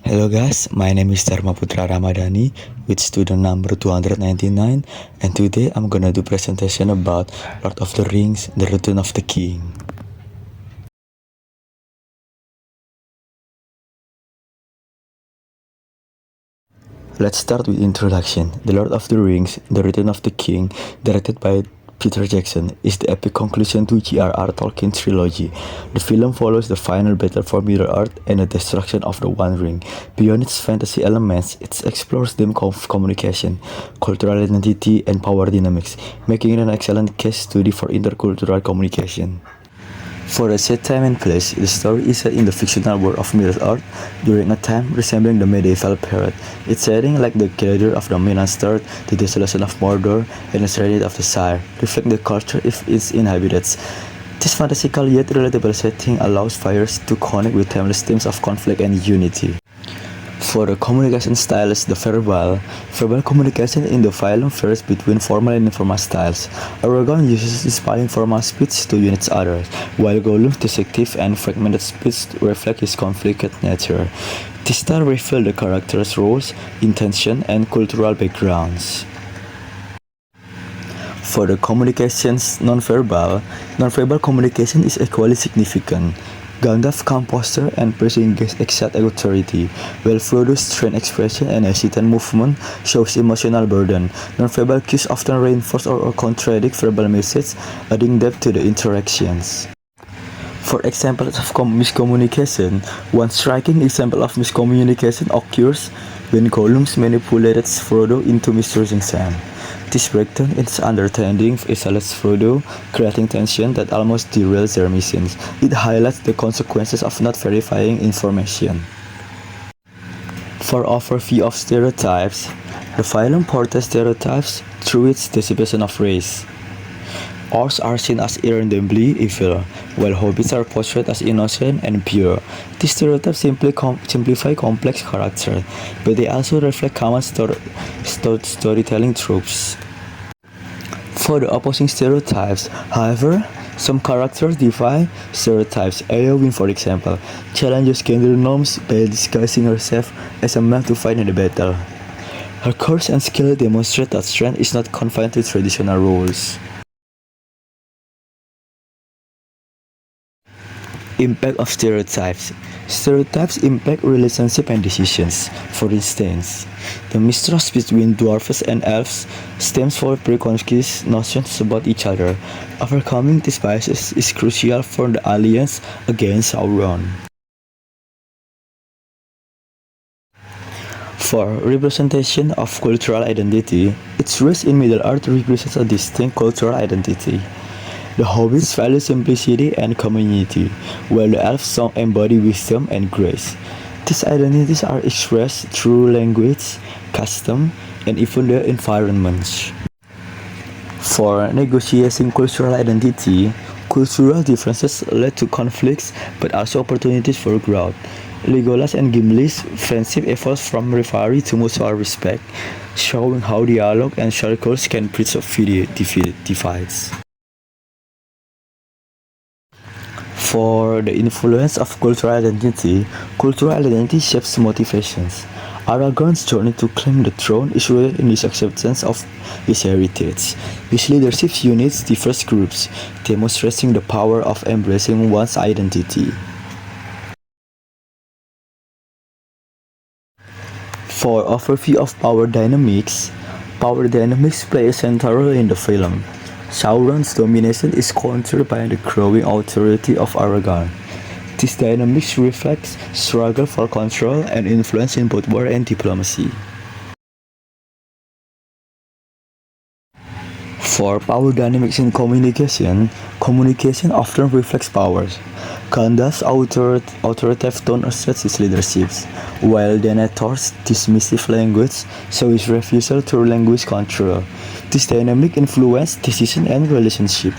Hello guys, my name is Dharma Putra Ramadhani with student number 299, and today I'm gonna do presentation about Lord of the Rings, The Return of the King. Let's start with introduction. The Lord of the Rings, The Return of the King, directed by Peter Jackson, is the epic conclusion to J.R.R. Tolkien's trilogy. The film follows the final battle for Middle-earth and the destruction of the One Ring. Beyond its fantasy elements, it explores themes of communication, cultural identity, and power dynamics, making it an excellent case study for intercultural communication. For a set time and place, the story is set in the fictional world of Middle-earth during a time resembling the medieval period. Its setting, like the grandeur of the Minas Tirith, the desolation of Mordor, and the serenity of the Shire, reflect the culture of its inhabitants. This fantastical yet relatable setting allows viewers to connect with timeless themes of conflict and unity. For the communication styles, the verbal communication in the film varies between formal and informal styles. Aragorn uses inspiring formal speech to unite others, while Gollum's deceptive and fragmented speech reflect his conflicted nature. This style reveals the characters' roles, intention, and cultural backgrounds. For the communications nonverbal communication is equally significant. Gandalf's calm posture and Percy's exact authority, while Frodo's strained expression and hesitant movement shows emotional burden. Nonverbal cues often reinforce or contradict verbal messages, adding depth to the interactions. For examples of miscommunication, one striking example of miscommunication occurs when Gollum manipulated Frodo into mistrusting Sam. This breakdown in understanding isolates Frodo, creating tension that almost derails their missions. It highlights the consequences of not verifying information. For overview of stereotypes, the film portrays stereotypes through its dissipation of race. Orcs are seen as irredeemably evil, while hobbits are portrayed as innocent and pure. These stereotypes simplify complex characters, but they also reflect common storytelling tropes. For the opposing stereotypes, however, some characters defy stereotypes. Eowyn, for example, challenges gender norms by disguising herself as a man to fight in the battle. Her courage and skill demonstrate that strength is not confined to traditional roles. Impact of stereotypes. Stereotypes impact relationships and decisions. For instance, the mistrust between dwarves and elves stems from preconceived notions about each other. Overcoming these biases is crucial for the alliance against Sauron. For representation of cultural identity, its race in Middle-earth represents a distinct cultural identity. The hobbits value simplicity and community, while the elves embody wisdom and grace. These identities are expressed through language, custom, and even their environments. For negotiating cultural identity, cultural differences lead to conflicts but also opportunities for growth. Legolas and Gimli's friendship evolves from rivalry to mutual respect, showing how dialogue and shared goals can bridge divides. For the influence of cultural identity shapes motivations. Aragorn's journey to claim the throne is rooted in his acceptance of his heritage. His leadership unites diverse groups, demonstrating the power of embracing one's identity. For overview of power dynamics play a central role in the film. Sauron's domination is countered by the growing authority of Aragorn. This dynamics reflects struggle for control and influence in both war and diplomacy. For power dynamics in communication often reflects powers. Gandalf's authoritative tone asserts his leadership, while Denethor's dismissive language shows his refusal to relinquish control. This dynamic influence decision and relationship.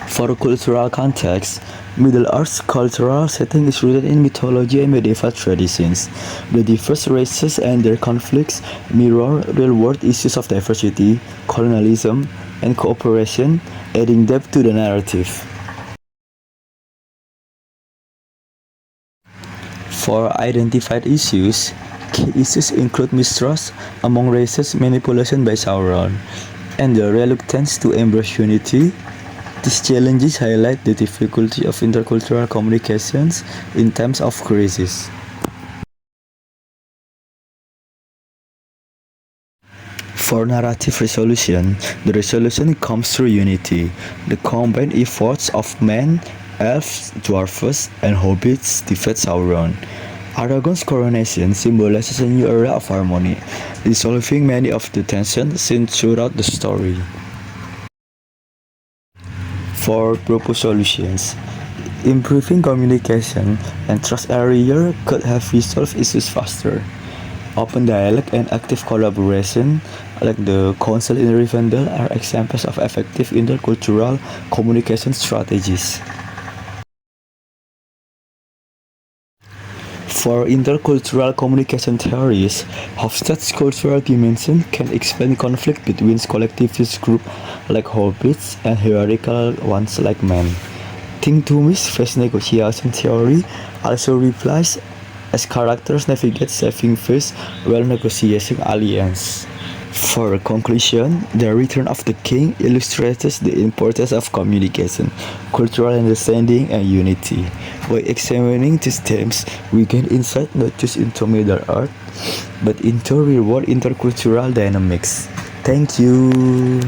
For cultural context, Middle-earth's cultural setting is rooted in mythology and medieval traditions. The diverse races and their conflicts mirror real-world issues of diversity, colonialism, and cooperation, adding depth to the narrative. For identified issues, key issues include mistrust among races, manipulation by Sauron, and the reluctance to embrace unity. These challenges highlight the difficulty of intercultural communications in times of crisis. For narrative resolution, the resolution comes through unity. The combined efforts of men, elves, dwarfs, and hobbits defeat Sauron. Aragorn's coronation symbolizes a new era of harmony, resolving many of the tensions seen throughout the story. For proposed solutions, improving communication and trust earlier could have resolved issues faster. Open dialogue and active collaboration, like the Council in Rivendell, are examples of effective intercultural communication strategies. For intercultural communication theories, Hofstede's cultural dimension can explain conflict between collectivist groups like hobbits and hierarchical ones like men. Think Tumi's face negotiation theory also replies as characters navigate saving face while negotiating alliance. For conclusion, the Return of the King illustrates the importance of communication, cultural understanding, and unity. By examining these themes, we gain insight not just into Middle-earth, but into real-world intercultural dynamics. Thank you.